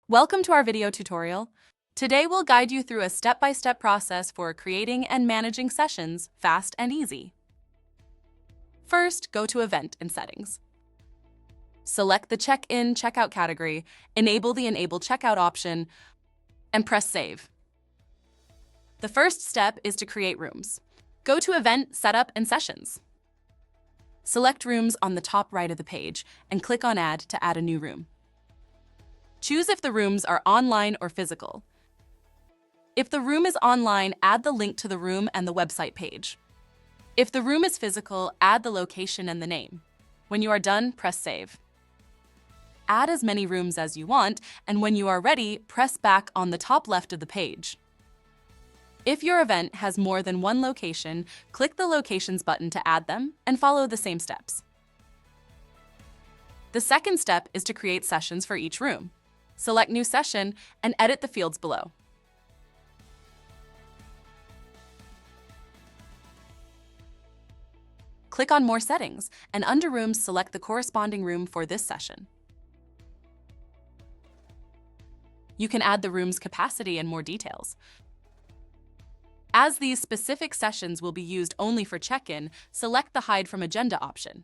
Welcome to our video tutorial. Today we'll guide you through a step-by-step process for creating and managing sessions fast and easy. First, go to Event and Settings. Select the Check-in, Checkout category, enable the Enable Checkout option, and press Save. The first step is to create rooms. Go to Event, Setup, and Sessions. Select Rooms on the top right of the page and click on Add to add a new room. Choose if the rooms are online or physical. If the room is online, add the link to the room and the website page. If the room is physical, add the location and the name. When you are done, press Save. Add as many rooms as you want, and when you are ready, press back on the top left of the page. If your event has more than one location, click the Locations button to add them and follow the same steps. The second step is to create sessions for each room. Select New Session and edit the fields below. Click on More Settings, and under Rooms, select the corresponding room for this session. You can add the room's capacity and more details. As these specific sessions will be used only for check-in, select the Hide from Agenda option.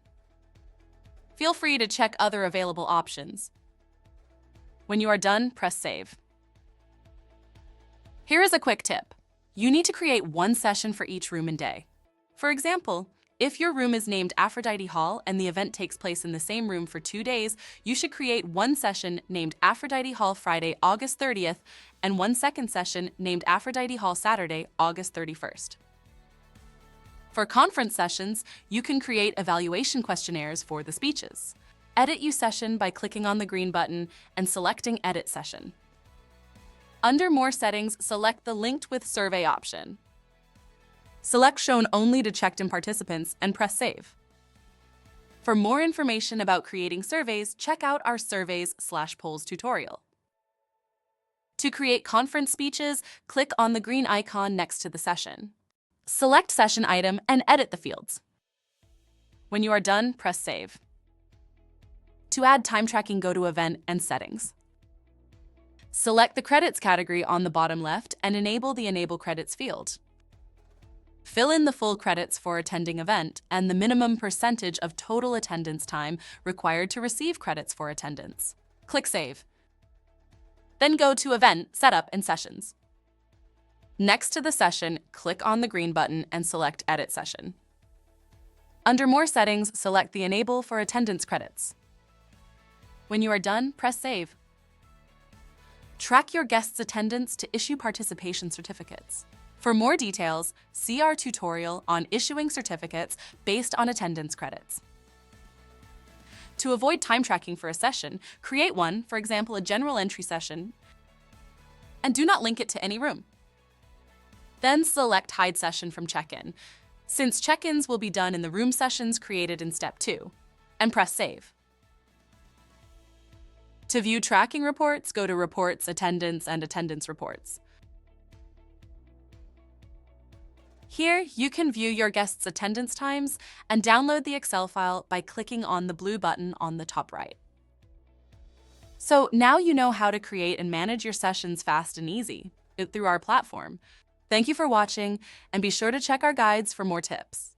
Feel free to check other available options. When you are done, press Save. Here is a quick tip. You need to create one session for each room and day. For example, if your room is named Aphrodite Hall and the event takes place in the same room for 2 days, you should create one session named Aphrodite Hall Friday, August 30th, and one second session named Aphrodite Hall Saturday, August 31st. For conference sessions, you can create evaluation questionnaires for the speeches. Edit your session by clicking on the green button and selecting Edit Session. Under More Settings, select the Linked with Survey option. Select Shown Only to Checked-in Participants and press Save. For more information about creating surveys, check out our Surveys/Polls tutorial. To create conference speeches, click on the green icon next to the session. Select Session Item and edit the fields. When you are done, press Save. To add time tracking, go to Event and Settings. Select the Credits category on the bottom left and enable the Enable Credits field. Fill in the full credits for attending event and the minimum percentage of total attendance time required to receive credits for attendance. Click Save. Then go to Event, Setup, and Sessions. Next to the session, click on the green button and select Edit Session. Under More Settings, select the Enable for Attendance credits. When you are done, press Save. Track your guests' attendance to issue participation certificates. For more details, see our tutorial on issuing certificates based on attendance credits. To avoid time tracking for a session, create one, for example, a general entry session, and do not link it to any room. Then select Hide Session from Check-in, since check-ins will be done in the room sessions created in Step 2, and press Save. To view tracking reports, go to Reports, Attendance, and Attendance Reports. Here, you can view your guests' attendance times and download the Excel file by clicking on the blue button on the top right. So now you know how to create and manage your sessions fast and easy through our platform. Thank you for watching, and be sure to check our guides for more tips.